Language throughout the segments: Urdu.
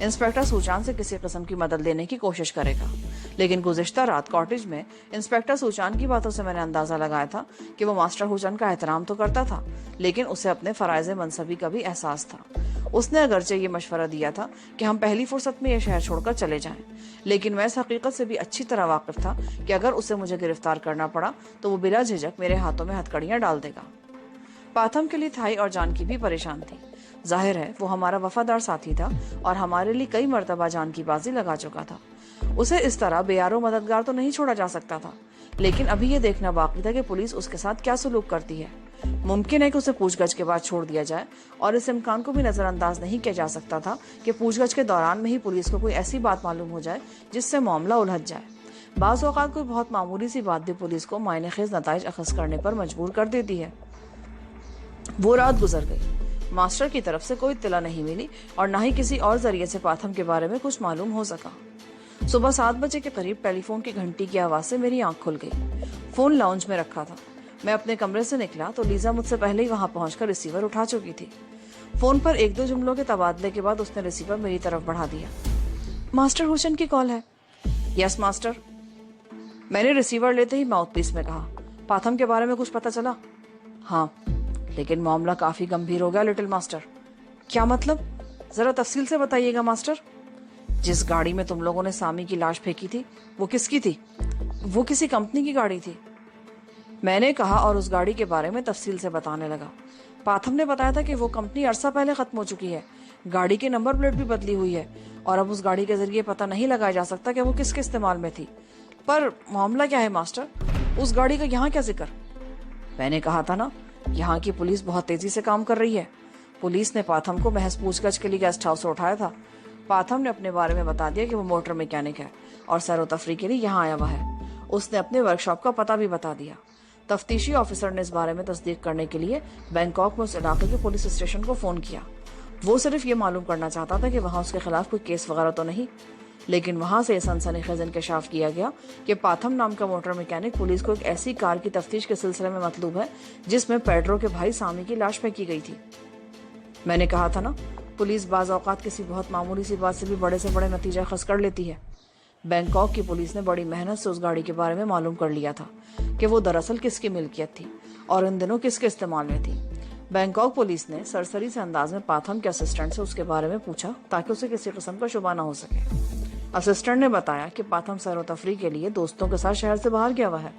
انسپیکٹر سوچان سے کسی قسم کی مدد لینے کی کوشش کرے گا، لیکن گزشتہ رات کاٹیج میں انسپیکٹر سوچان کی باتوں سے میں نے اندازہ لگایا تھا کہ وہ ماسٹر سوچان کا احترام تو کرتا تھا، لیکن اسے اپنے فرائض منصبی کا بھی احساس تھا۔ اس نے اگرچہ یہ مشورہ دیا تھا کہ ہم پہلی فرصت میں یہ شہر چھوڑ کر چلے جائیں، لیکن میں اس حقیقت سے بھی اچھی طرح واقف تھا کہ اگر اسے مجھے گرفتار کرنا پڑا تو وہ بلا جھجک میرے ہاتھوں میں ہتھکڑیاں ڈال دے گا۔ پاتھم کے لیے تھائی اور جان کی بھی پریشان تھی۔ ظاہر ہے وہ ہمارا وفادار ساتھی تھا اور ہمارے لیے کئی مرتبہ جان کی بازی لگا چکا تھا۔ اسے اس طرح بے یار و مددگار تو نہیں چھوڑا جا سکتا تھا، لیکن ابھی یہ دیکھنا باقی تھا کہ پولیس اس کے ساتھ کیا سلوک کرتی ہے۔ ممکن ہے کہ اسے پوچھ گچھ کے بعد چھوڑ دیا جائے، اور اس امکان کو بھی نظر انداز نہیں کیا جا سکتا تھا کہ پوچھ گچھ کے دوران میں ہی پولیس کو کوئی ایسی بات معلوم ہو جائے جس سے معاملہ الجھ جائے۔ بعض اوقات کوئی بہت معمولی سی بات بھی پولیس کو معنی خیز نتائج اخذ کرنے پر مجبور کر دیتی ہے۔ وہ رات گزر گئی، ماسٹر کی طرف سے کوئی اطلاع نہیں ملی اور نہ ہی کسی اور ذریعے سے پاتھم کے بارے میں کچھ معلوم ہو سکا۔ صبح 7 بجے کے قریب ٹیلی فون کی گھنٹی کی آواز سے میری آنکھ کھل گئی۔ فون لاؤنج میں رکھا تھا۔ میں اپنے کمرے سے نکلا تو لیزا مجھ سے پہلے ہی وہاں پہنچ کر ریسیور اٹھا چکی تھی۔ فون پر 1-2 جملوں کے تبادلے کے بعد اس نے ریسیور میری طرف بڑھا دیا۔ ماسٹر ہوشن کی کال ہے۔ یس ماسٹر۔ میں نے ریسیور لیتے ہی ماؤتھ پیس میں کہا، پاتھم کے بارے میں کچھ پتا چلا؟ ہاں، لیکن معاملہ کافی گمبھیر ہو گیا لٹل ماسٹر۔ کیا مطلب؟ ذرا تفصیل سے بتائیے گا ماسٹر۔ جس گاڑی میں تم لوگوں نے سامی کی لاش پھینکی تھی وہ کس کی تھی؟ وہ کسی کمپنی کی گاڑی تھی، میں نے کہا اور اس گاڑی کے بارے میں تفصیل سے بتانے لگا۔ پاتھم نے بتایا تھا کہ وہ کمپنی عرصہ پہلے ختم ہو چکی ہے، گاڑی کی نمبر پلیٹ بھی بدلی ہوئی ہے اور اب اس گاڑی کے ذریعے پتہ نہیں لگایا جا سکتا کہ وہ کس کے استعمال میں تھی۔ پر معاملہ کیا ہے ماسٹر؟ اس گاڑی کا یہاں کیا ذکر؟ میں نے کہا تھا نا، یہاں کی پولیس بہت تیزی سے کام کر رہی ہے۔ پولیس نے پاتھم کو محض پوچھ گچھ کے لیے گیسٹ ہاؤس سے اٹھایا تھا۔ پاتھم نے اپنے بارے میں بتا دیا کہ وہ موٹر میکینک ہے اور سیر و تفریح کے لیے یہاں آیا ہوا ہے۔ اس نے اپنے ورک شاپ کا پتہ بھی بتا دیا۔ تفتیشی آفیسر نے اس بارے میں تصدیق کرنے کے لیے بینکاک میں اس علاقے کے پولیس اسٹیشن کو فون کیا۔ وہ صرف یہ معلوم کرنا چاہتا تھا کہ وہاں اس کے خلاف کوئی کیس وغیرہ تو نہیں، لیکن وہاں سے سنسنی خیز انکشاف کیا گیا کہ پاتھم نام کا موٹر میکینک پولیس کو ایک ایسی کار کی تفتیش کے سلسلے میں مطلوب ہے جس میں پیڈرو کے بھائی سامی کی لاش پھینکی گئی تھی۔ میں نے کہا تھا نا، پولیس بعض اوقات کسی بہت معمولی سی بات سے بھی بڑے سے بڑے نتیجہ اخذ کر لیتی ہے۔ بینکاک کی پولیس نے بڑی محنت سے اس گاڑی کے بارے میں معلوم کر لیا تھا کہ وہ دراصل کس کی ملکیت تھی اور ان دنوں کس کے استعمال میں تھی۔ بینکاک پولیس نے سرسری سے انداز میں پاتھم کے اسسٹنٹ سے اس کے بارے میں پوچھا تاکہ اسے کسی قسم کا شبہ نہ ہو سکے۔ اسسٹنٹ نے بتایا کہ پاتھم سیر و تفریح کے لیے دوستوں کے ساتھ شہر سے باہر گیا ہوا ہے۔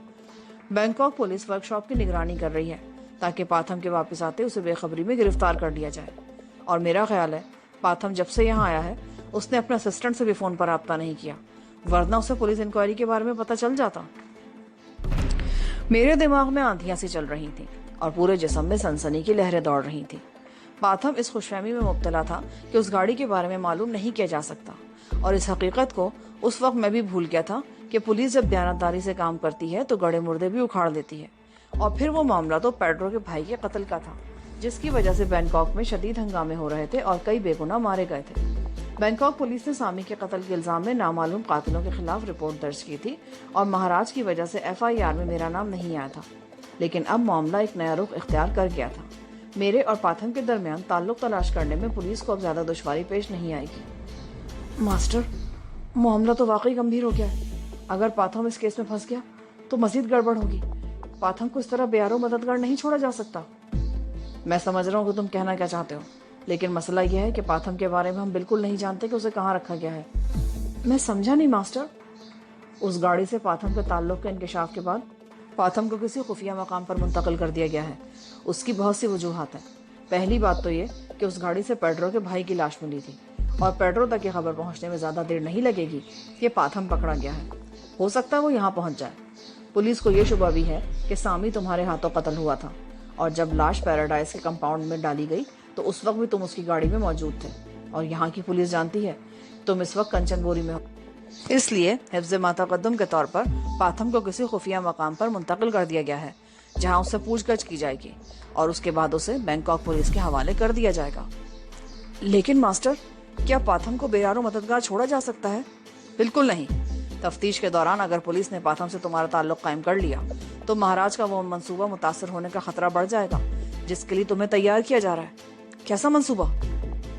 بینکاک پولیس ورک شاپ کی نگرانی کر رہی ہے تاکہ پاتھم کے واپس آتے اسے بے خبری میں گرفتار کر لیا جائے، اور میرا خیال ہے پاتھم جب سے یہاں آیا ہے اس نے اپنے اسسٹنٹ سے بھی فون پر رابطہ نہیں کیا، ورنہ اسے پولیس انکوائری کے بارے میں پتہ چل جاتا۔ میرے دماغ میں آندھیاں سی چل رہی تھیں اور پورے جسم میں سنسنی کی لہریں دوڑ رہی تھیں۔ پاتھم اس خوش فہمی میں مبتلا تھا کہ اس گاڑی کے بارے میں معلوم نہیں کیا جا سکتا، اور اس حقیقت کو اس وقت میں بھی بھول گیا تھا کہ پولیس جب دیانتداری سے کام کرتی ہے تو گڑے مردے بھی اکھاڑ دیتی ہے، اور پھر وہ معاملہ تو پیڈرو کے بھائی کے قتل کا تھا جس کی وجہ سے بینکاک میں شدید ہنگامے ہو رہے تھے اور کئی بے گناہ مارے گئے تھے۔ بینکاک پولیس نے سامی کے قتل کے الزام میں نامعلوم قاتلوں کے خلاف رپورٹ درج کی تھی اور مہاراج کی وجہ سے FIR میں میرا نام نہیں آیا تھا، لیکن اب معاملہ ایک نیا رخ اختیار کر گیا تھا۔ میرے اور پاتھم کے درمیان تعلق تلاش کرنے میں پولیس کو اب زیادہ دشواری پیش نہیں آئے گی۔ ماسٹر، معاملہ تو واقعی گمبھیر ہو گیا ہے۔ اگر پاتھم اس کیس میں پھنس گیا تو مزید گڑبڑ ہوگی۔ پاتھم کو اس طرح بے یار و مددگار نہیں چھوڑا جا سکتا۔ میں سمجھ رہا ہوں کہ تم کہنا کیا چاہتے ہو، لیکن مسئلہ یہ ہے کہ پاتھم کے بارے میں ہم بالکل نہیں جانتے کہ اسے کہاں رکھا گیا ہے۔ میں سمجھا نہیں ماسٹر۔ اس گاڑی سے پاتھم کے تعلق کے انکشاف کے بعد پاتھم کو کسی خفیہ مقام پر منتقل کر دیا گیا ہے۔ اس کی بہت سی وجوہات ہیں۔ پہلی بات تو یہ کہ اس گاڑی سے پیڈرو کے بھائی کی لاش ملی تھی، اور پیڈرو تک یہ خبر پہنچنے میں زیادہ دیر نہیں لگے گی کہ پاتھم پکڑا گیا ہے۔ ہو سکتا ہے وہ یہاں پہنچ جائے۔ پولیس کو یہ شبہ بھی ہے کہ سامی تمہارے ہاتھوں قتل ہوا تھا، اور جب لاش پیراڈائز کے کمپاؤنڈ میں ڈالی گئی تو اس وقت بھی تم اس کی گاڑی میں موجود تھے، اور یہاں کی پولیس جانتی ہے تم اس وقت کنچن بوری میں ہو۔ اس لیے حفظ ما تقدم کے طور پر پاتھم کو کسی خفیہ مقام پر منتقل کر دیا گیا ہے جہاں اس سے پوچھ گچھ کی جائے گی، اور اس کے بعد اسے بینکاک پولیس کے حوالے کر دیا جائے گا۔ لیکن ماسٹر، کیا پاتھم کو بے یار و مددگار چھوڑا جا سکتا ہے؟ بالکل نہیں۔ تفتیش کے دوران اگر پولیس نے پاتھم سے تمہارا تعلق قائم کر لیا تو مہاراج کا وہ منصوبہ متاثر ہونے کا خطرہ بڑھ جائے گا جس کے لیے تمہیں تیار کیا جا رہا ہے۔ کیسا منصوبہ؟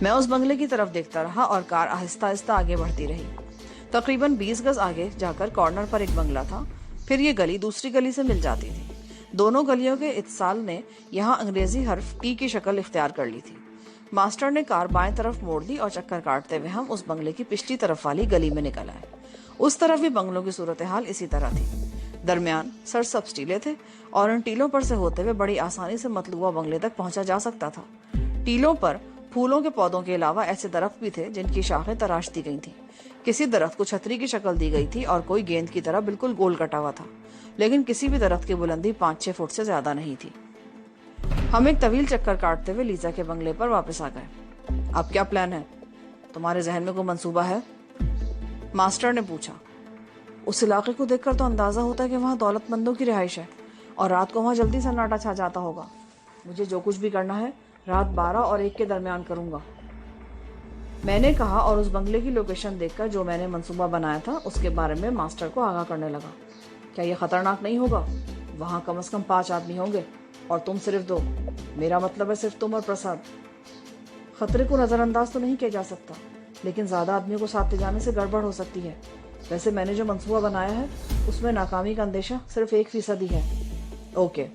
میں اس بنگلے کی طرف دیکھتا رہا اور کار آہستہ آہستہ آگے بڑھتی رہی۔ تقریباً 20 گز آگے جا کر کارنر پر ایک بنگلہ تھا، پھر یہ گلی دوسری گلی سے مل جاتی تھی۔ دونوں گلیوں کے اتصال نے یہاں انگریزی حرف ٹی کی شکل اختیار کر لی تھی۔ ماسٹر نے کار بائیں طرف موڑ دی اور چکر کاٹتے ہوئے ہم اس بنگلے کی پچھلی طرف والی گلی میں نکل آئے۔ اس طرف بھی بنگلوں کی صورتحال اسی طرح تھی۔ درمیان سرسبز ٹیلے تھے اور ان ٹیلوں پر سے ہوتے ہوئے بڑی آسانی سے مطلوبہ بنگلے تک پہنچا جا سکتا تھا۔ ٹیلوں پر پھولوں کے پودوں کے علاوہ ایسے درخت بھی تھے جن کی شاخیں تراش دی گئی تھیں۔ کسی درخت کو چھتری کی شکل دی گئی تھی اور کوئی گیند کی طرح بالکل گول کٹا ہوا تھا، لیکن کسی بھی درخت کی بلندی 5-6 فٹ سے زیادہ نہیں تھی۔ ہم ایک طویل چکر کاٹتے ہوئے لیزا کے بنگلے پر واپس آ گئے۔ اب کیا پلان ہے؟ تمہارے ذہن میں کوئی منصوبہ ہے؟ ماسٹر نے پوچھا۔ اس علاقے کو دیکھ کر تو اندازہ ہوتا ہے کہ وہاں دولت مندوں کی رہائش ہے اور رات کو وہاں جلدی سناٹا چھا جاتا ہوگا۔ مجھے جو کچھ بھی کرنا ہے رات 12 اور 1 کے درمیان کروں گا، میں نے کہا، اور اس بنگلے کی لوکیشن دیکھ کر جو میں نے منصوبہ بنایا تھا اس کے بارے میں ماسٹر کو آگاہ کرنے لگا۔ کیا یہ خطرناک نہیں ہوگا؟ وہاں کم از کم 5 آدمی ہوں گے اور تم صرف 2۔ میرا مطلب ہے صرف تم اور پرساد۔ خطرے کو نظر انداز تو نہیں کیا جا سکتا، لیکن زیادہ آدمیوں کو ساتھ لے جانے سے گڑبڑ ہو سکتی ہے۔ ویسے میں نے جو منصوبہ بنایا ہے اس میں ناکامی کا اندیشہ صرف 1% ہی ہے۔ Okay,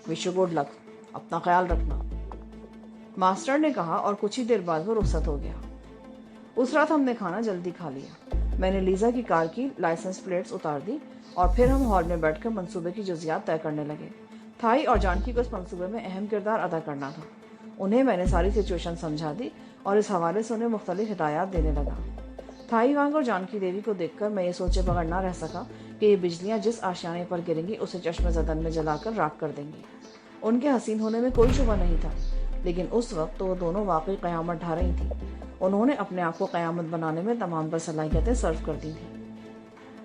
wish you good luck, اپنا خیال رکھنا، ماسٹر نے کہا، اور کچھ ہی دیر بعد وہ رخصت ہو گیا۔ اس رات ہم نے کھانا جلدی کھا لیا۔ میں نے لیزا کی کار کی لائسنس پلیٹس اتار دی اور پھر ہم ہال میں بیٹھ کر منصوبے کی جزیات طے کرنے لگے۔ تھائی اور جانکی کو اس منصوبے میں اہم کردار ادا کرنا تھا۔ انہیں میں نے ساری سچویشن سمجھا دی اور اس حوالے سے انہیں مختلف ہدایات دینے لگا۔ تھائی وانگ اور جانکی دیوی کو دیکھ کر میں یہ سوچے بغیر نہ رہ سکا کہ یہ بجلیاں جس آشیانے پر گریں گی اسے چشم زدن میں جلا کر راکھ کر دیں گی۔ ان کے حسین ہونے میں کوئی شبہ نہیں تھا، لیکن اس وقت تو وہ دونوں واقعی قیامت ڈھا رہی تھیں۔ انہوں نے اپنے آپ کو قیامت بنانے میں تمام پر صلاحیتیں صرف کر دی تھیں۔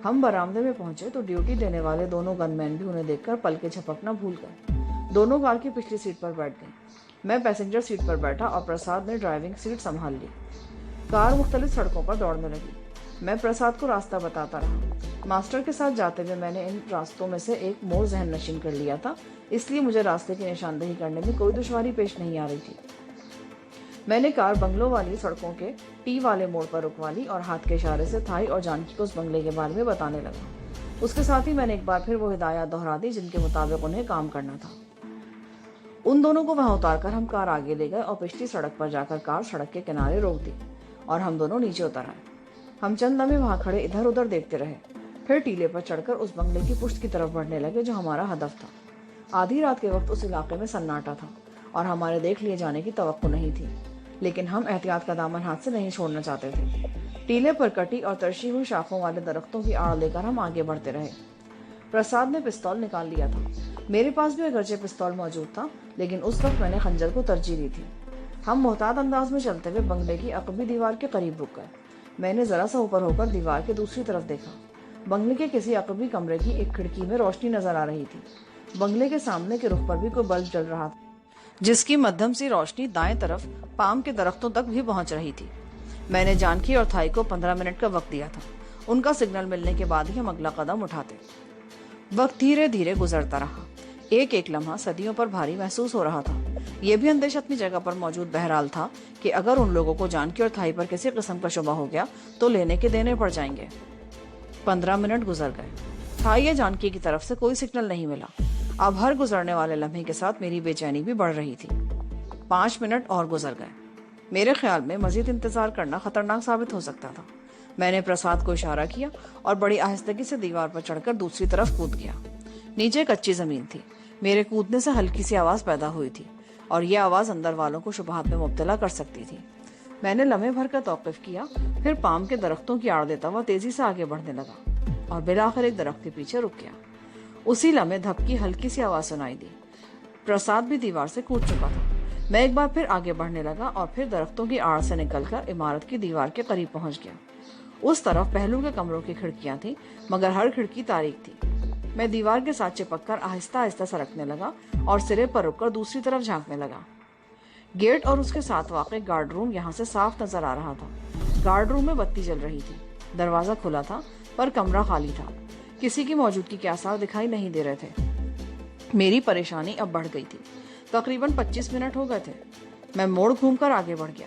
ہم برآمدے میں پہنچے تو ڈیوٹی دینے والے دونوں گن مین بھی انہیں دیکھ کر پل کے جھپکنا بھول گئے۔ دونوں کار کی پچھلی سیٹ پر بیٹھ گئیں۔ میں پیسنجر سیٹ پر بیٹھا اور پرساد نے ڈرائیونگ سیٹ سنبھال لی۔ کار مختلف سڑکوں پر دوڑنے لگی۔ میں پرساد کو راستہ بتاتا رہا۔ ماسٹر کے ساتھ جاتے ہوئے میں نے ان راستوں میں سے ایک موڑ ذہن نشین کر لیا تھا، اس لیے مجھے راستے کی نشاندہی کرنے میں کوئی دشواری پیش نہیں آ رہی تھی۔ میں نے کار بنگلوں والی سڑکوں کے ٹی والے موڑ پر رکوا لی اور ہاتھ کے اشارے سے تھائی اور جانکی کو اس بنگلے کے بارے میں بتانے لگا۔ اس کے ساتھ ہی میں نے ایک بار پھر وہ ہدایات دہرا دی جن کے مطابق انہیں کام کرنا تھا۔ ان دونوں کو وہاں اتار کر ہم کار آگے لے گئے اور پچھلی سڑک پر جا کر کار سڑک کے کنارے روک دی اور ہم دونوں نیچے اتر آئے۔ ہم چند لمحے وہاں کھڑے ادھر ادھر دیکھتے رہے، پھر ٹیلے پر چڑھ کر اس بنگلے کی پشت کی طرف بڑھنے لگے جو ہمارا ہدف تھا۔ آدھی رات کے وقت اس علاقے میں سناٹا تھا اور ہمارے دیکھ لیے جانے کی توقع نہیں تھی، لیکن ہم احتیاط کا دامن ہاتھ سے نہیں چھوڑنا چاہتے تھے۔ ٹیلے پر کٹی اور ترشی ہوئی شاخوں والے درختوں کی آڑ لے کر ہم آگے بڑھتے رہے۔ پرساد نے پستول نکال لیا تھا۔ میرے پاس بھی اگرچہ پستول موجود تھا، لیکن اس وقت میں نے خنجر کو ترجیح دی تھی۔ ہم محتاط انداز میں چلتے ہوئے بنگلے کی عقبی دیوار کے قریب رک گئے۔ میں نے ذرا سا اوپر ہو کر دیوار کے دوسری طرف دیکھا۔ بنگلے کے کسی عقبی کمرے کی ایک کھڑکی میں روشنی نظر آ رہی تھی۔ بنگلے کے سامنے کے رخ پر بھی کوئی بلب جل رہا تھا، جس کی مدھم سی روشنی دائیں طرف پام کے درختوں تک بھی پہنچ رہی تھی۔ میں نے جانکی اور تھائی کو 15 منٹ کا وقت دیا تھا۔ ان کا سگنل ملنے کے بعد ہی ہم اگلا قدم اٹھاتے۔ وقت دھیرے دھیرے گزرتا رہا۔ ایک ایک لمحہ صدیوں پر بھاری محسوس ہو رہا تھا۔ یہ بھی اندیشہ اپنی جگہ پر موجود بہرحال تھا کہ اگر ان لوگوں کو جانکی اور تھائی پر کسی قسم کا شبہ ہو گیا تو لینے کے دینے پڑ جائیں گے۔ 15 منٹ گزر گئے۔ تھائی یا جانکی کی طرف سے کوئی سگنل نہیں ملا۔ اب ہر گزرنے والے لمحے کے ساتھ میری بے چینی بھی بڑھ رہی تھی۔ 5 منٹ اور گزر گئے۔ میرے خیال میں مزید انتظار کرنا خطرناک ثابت ہو سکتا تھا۔ میں نے پرساد کو اشارہ کیا اور بڑی آہستگی سے دیوار پر چڑھ کر دوسری طرف کود گیا۔ نیچے کچی زمین تھی۔ میرے کودنے سے ہلکی سی آواز پیدا ہوئی تھی اور یہ آواز اندر والوں کو شبہات میں مبتلا کر سکتی تھی۔ میں نے لمحے بھر کا توقف کیا، پھر پام کے درختوں کی آڑ دیتا ہوا تیزی سے آگے بڑھنے لگا اور بالآخر ایک درخت کے پیچھے رک گیا۔ اسی لمحے دھپ کی ہلکی سی آواز سنائی دی۔ پرساد بھی دیوار سے کود چکا تھا۔ میں ایک بار پھر آگے بڑھنے لگا اور پھر درختوں کی آڑ سے نکل کر عمارت کی دیوار کے قریب پہنچ گیا۔ اس طرف پہلو کے کمروں کی کھڑکیاں تھیں، مگر ہر کھڑکی تاریک تھی۔ میں دیوار کے ساتھ چپک کر آہستہ آہستہ سرکنے لگا اور سرے پر رک کر دوسری طرف جھانکنے لگا۔ گیٹ اور اس کے ساتھ واقع گارڈ روم یہاں سے صاف نظر آ رہا تھا۔ گارڈ روم میں بتی جل رہی تھی۔ دروازہ کھلا تھا پر کمرہ خالی تھا۔ کسی کی موجودگی کے آثار دکھائی نہیں دے رہے تھے۔ میری پریشانی اب بڑھ گئی تھی۔ تقریباً 25 منٹ ہو گئے تھے۔ میں موڑ گھوم کر آگے بڑھ گیا۔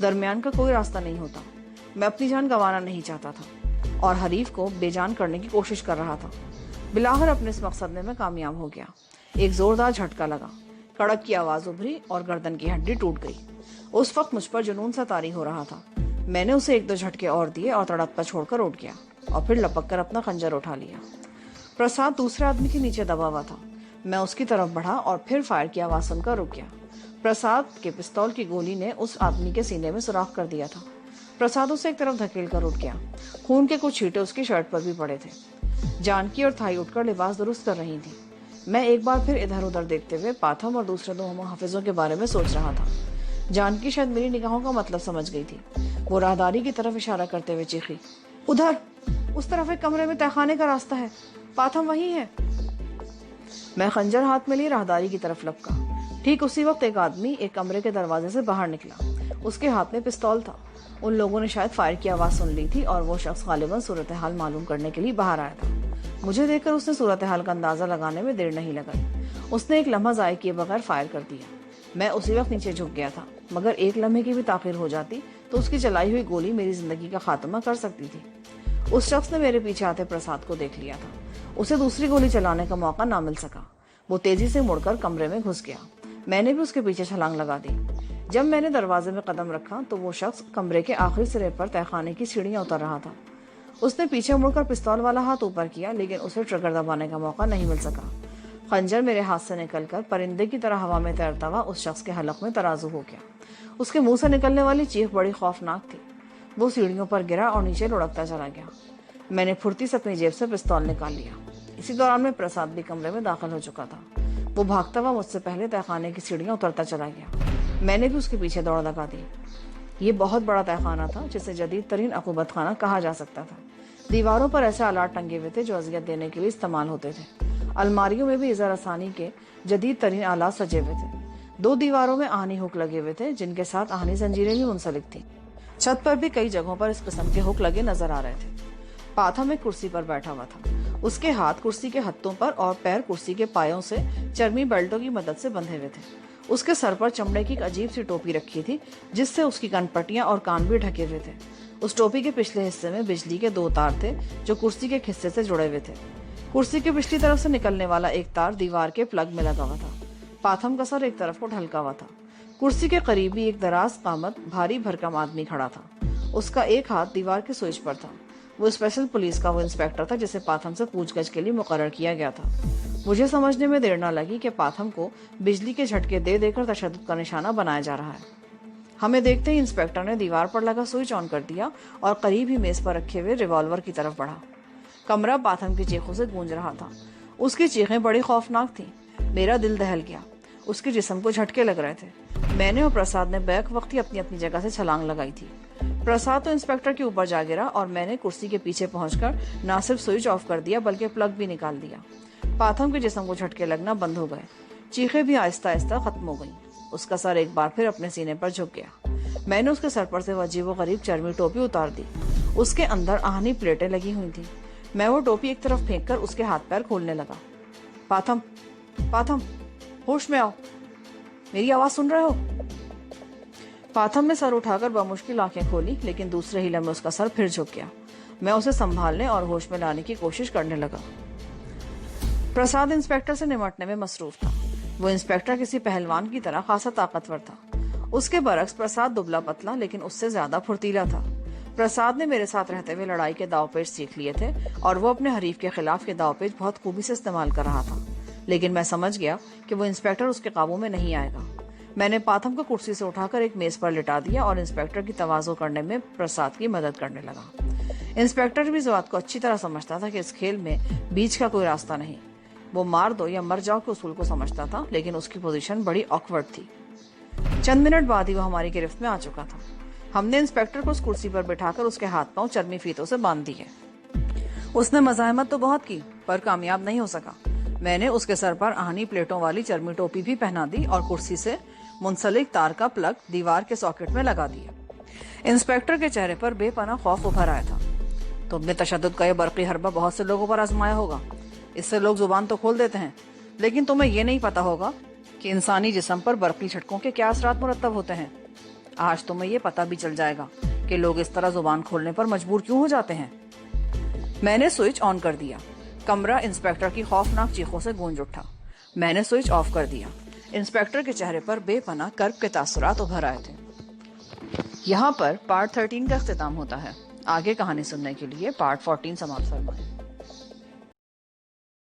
درمیان کا کوئی راستہ نہیں ہوتا۔ میں اپنی جان گنوانا نہیں چاہتا تھا اور حریف کو بے جان کرنے کی کوشش کر رہا تھا۔ بلاخر اپنے اس مقصد میں کامیاب ہو گیا۔ ایک زوردار جھٹکا لگا، کڑک کی آواز ابھری اور گردن کی ہڈی ٹوٹ گئی۔ اس وقت مجھ پر جنون سا طاری ہو رہا تھا۔ میں نے اسے 1-2 جھٹکے اور دیے اور تڑپتا چھوڑ کر اٹھ گیا اور پھر لپک کر اپنا خنجر اٹھا لیا۔ پرساد دوسرے آدمی کے نیچے دبا ہوا تھا۔ میں اس کی طرف بڑھا اور پھر فائر کی آواز سن کر رک گیا۔ پرساد کے پستول کی گولی نے اس آدمی کے سینے میں سوراخ کر دیا تھا۔ پرساد اسے ایک طرف دھکیل کر اٹھ گیا۔ خون کے کچھ چھینٹے اس کی شرٹ پر بھی پڑے تھے۔ جانکی اور تھائی اٹھ کر لباس درست کر رہی تھی۔ میں ایک بار پھر ادھر ادھر دیکھتے ہوئے پاتھم اور دوسرے 2 محافظوں کے بارے میں سوچ رہا تھا۔ جانکی شاید میری نگاہوں کا مطلب سمجھ گئی تھی۔ وہ راہداری کی طرف اشارہ کرتے ہوئے چیخی، ادھر، اس طرف ایک کمرے میں تہخانے کا راستہ ہے، پاتھم وہی ہے۔ میں خنجر ہاتھ میں لیے راہداری کی طرف لپکا۔ ٹھیک اسی وقت ایک آدمی ایک کمرے کے دروازے سے باہر نکلا۔ اس کے ہاتھ میں پستول تھا۔ ان لوگوں نے شاید فائر کی آواز سن لی تھی اور وہ شخص غالباً صورتحال معلوم کرنے کے لیے باہر آیا تھا۔ مجھے دیکھ کر اس نے صورتحال کا اندازہ لگانے میں دیر نہیں لگائی۔ اس نے ایک لمحہ ضائع کیے بغیر فائر کر دیا۔ میں اسی وقت نیچے جھک گیا تھا، مگر ایک لمحے کی بھی تاخیر ہو جاتی تو اس کی چلائی ہوئی گولی میری زندگی کا خاتمہ کر سکتی تھی۔ اس شخص نے میرے پیچھے آتے پرساد کو دیکھ لیا تھا۔ اسے دوسری گولی چلانے کا موقع نہ مل سکا۔ وہ تیزی سے مڑ کر کمرے میں گھس گیا۔ میں نے بھی اس کے پیچھے چھلانگ لگا دی۔ جب میں نے دروازے میں قدم رکھا تو وہ شخص کمرے کے آخری سرے پر تہخانے کی سیڑھیاں اتر رہا تھا۔ اس نے پیچھے مڑ کر پستول والا ہاتھ اوپر کیا، لیکن اسے ٹریگر دبانے کا موقع نہیں مل سکا۔ خنجر میرے ہاتھ سے نکل کر پرندے کی طرح ہوا میں تیرتا ہوا اس شخص کے حلق میں ترازو ہو گیا۔ اس کے منہ سے نکلنے والی چیخ بڑی خوفناک تھی۔ وہ سیڑھیوں پر گرا اور نیچے لڑکتا چلا گیا۔ میں نے پھرتی سے اپنی جیب سے پستول نکال لیا۔ اسی دوران میں پرساد بھی کمرے میں داخل ہو چکا تھا۔ وہ بھاگتا ہوا مجھ سے پہلے تہخانے کی سیڑھیاں اترتا چلا گیا۔ میں نے بھی اس کے پیچھے دوڑ لگا دی۔ یہ بہت بڑا تہخانہ تھا، جسے جدید ترین عقوبت خانہ کہا جا سکتا تھا۔ دیواروں پر ایسے آلات ٹنگے ہوئے تھے جو اذیت دینے کے لیے استعمال ہوتے تھے۔ الماریوں میں بھی اظہار آسانی کے جدید ترین آلات سجے ہوئے تھے۔ 2 دیواروں میں آہنی ہک لگے ہوئے تھے، جن کے ساتھ آہنی زنجیریں بھی منسلک تھیں۔ چھت پر بھی کئی جگہوں پر اس قسم کے ہک لگے نظر آ رہے تھے۔ پاتھم ایک کرسی پر بیٹھا ہوا تھا۔ اس کے ہاتھ کرسی کے ہتھوں پر اور پیر کرسی کے پایوں سے چرمی بیلٹوں کی مدد سے بندھے ہوئے تھے۔ اس کے سر پر چمڑے کی ایک عجیب سی ٹوپی رکھی تھی، جس سے اس کی کن پٹیاں اور کان بھی ڈھکے ہوئے تھے۔ اس ٹوپی کے پچھلے حصے میں بجلی کے 2 تار تھے جو کرسی کے ایک حصے سے جڑے ہوئے تھے۔ کرسی کے پچھلی طرف سے نکلنے والا ایک تار دیوار کے پلگ میں لگا ہوا تھا۔ پاتھم کا سر ایک طرف کو ڈھلکا ہوا تھا۔ کرسی کے قریبی ایک دراز قامت بھاری بھرکم آدمی کھڑا تھا۔ اس کا ایک ہاتھ دیوار کے سوئچ پر تھا۔ وہ اسپیشل پولیس کا وہ انسپیکٹر تھا جسے پاتھم سے پوچھ گچھ کے لیے مقرر کیا گیا تھا۔ مجھے سمجھنے میں دیر نہ لگی کہ پاتھم کو بجلی کے جھٹکے دے دے کر تشدد کا نشانہ بنایا جا رہا ہے۔ ہمیں دیکھتے ہی انسپیکٹر نے دیوار پر لگا سوئچ آن کر دیا اور قریب ہی میز پر رکھے ہوئے ریوالور کی طرف بڑھا۔ کمرہ پاتھم کی چیخوں سے گونج رہا تھا۔ اس کی چیخیں بڑی خوفناک تھیں۔ میرا دل دہل گیا۔ اس کے جسم کو جھٹکے لگ رہے تھے۔ میں نے اور پرساد نے بیک وقت ہی اپنی اپنی جگہ سے چھلانگ لگائی تھی۔ پرساد تو انسپیکٹر کے اوپر جا گرا اور میں نے کرسی کے پیچھے پہنچ کر نہ صرف سوئچ آف کر دیا بلکہ پلگ بھی نکال دیا۔ پاتھم کے جسم کو جھٹکے لگنا بند ہو گئے۔ چیخیں بھی آہستہ آہستہ ختم ہو گئیں۔ اس کا سر ایک بار پھر اپنے سینے پر جھک گیا۔ میں نے اس کے سر پر سے وہ عجیب و غریب چرمی ٹوپی اتار دی۔ اس کے اندر آہنی پلیٹیں لگی ہوئی تھیں۔ میں وہ ٹوپی ایک طرف پھینک کر اس کے ہاتھ پیر کھولنے لگا۔ پاتھم، پاتھم، ہوش میں آؤ، میری آواز سن رہے ہو؟ پاتھم نے سر اٹھا کر بمشکل آنکھیں کھولی، لیکن دوسرے ہی لمحے اس کا سر پھر جھک گیا۔ میں اسے سنبھالنے اور ہوش میں لانے کی کوشش کرنے لگا۔ پرساد انسپیکٹر سے نمٹنے میں مصروف تھا۔ وہ انسپیکٹر کسی پہلوان کی طرح خاصا طاقتور تھا۔ اس کے برعکس پرساد دبلا پتلا لیکن اس سے زیادہ پھرتیلا تھا۔ پرساد نے میرے ساتھ رہتے ہوئے لڑائی کے داؤ پیچ سیکھ لیے تھے اور وہ اپنے حریف کے خلاف کے داؤ پیچ بہت خوبی سے استعمال کر رہا تھا، لیکن میں سمجھ گیا کہ وہ انسپیکٹر اس کے قابو میں نہیں آئے گا۔ میں نے پاتھم کو کرسی سے اٹھا کر ایک میز پر لٹا دیا اور انسپیکٹر کی تواضع کرنے میں پرساد کی مدد کرنے لگا۔ انسپیکٹر بھی اس بات کو اچھی طرح سمجھتا تھا کہ اس کھیل میں بیچ کا کوئی راستہ نہیں۔ وہ مار دو یا مر جاؤ کے اصول کو سمجھتا تھا، لیکن اس کی پوزیشن بڑی آکورڈ تھی۔ چند منٹ بعد ہی وہ ہماری گرفت میں آ چکا تھا۔ ہم نے انسپیکٹر کو اس کرسی پر بٹھا کر اس کے ہاتھ پاؤں چرمی فیتوں سے باندھ دیے۔ اس نے مزاحمت تو بہت کی پر کامیاب نہیں ہو سکا۔ میں نے اس کے سر پر آہنی پلیٹوں والی چرمی ٹوپی بھی پہنا دی اور کرسی سے منسلک تار کا پلگ دیوار کے ساکٹ میں لگا دیا۔ انسپیکٹر کے چہرے پر بے پناہ خوف ابھر آیا تھا۔ تم نے تشدد کا یہ برقی حربہ بہت سے لوگوں پر آزمایا ہوگا۔ اس سے لوگ زبان تو کھول دیتے ہیں، لیکن تمہیں یہ نہیں پتا ہوگا کہ انسانی جسم پر برقی جھٹکوں کے کیا اثرات مرتب ہوتے ہیں۔ آج تمہیں یہ پتہ بھی چل جائے گا کہ لوگ اس طرح زبان کھولنے پر مجبور کیوں ہو جاتے ہیں۔ میں نے سوئچ آن کر دیا۔ کمرہ انسپیکٹر کی خوفناک چیخوں سے گونج اٹھا۔ میں نے سوئچ آف کر دیا۔ انسپیکٹر کے چہرے پر بے پناہ کرب کے تاثرات ابھر آئے تھے۔ یہاں پر پارٹ 13 کا اختتام ہوتا ہے۔ آگے کہانی سننے کے لیے پارٹ 14 سماعت فرمائیں۔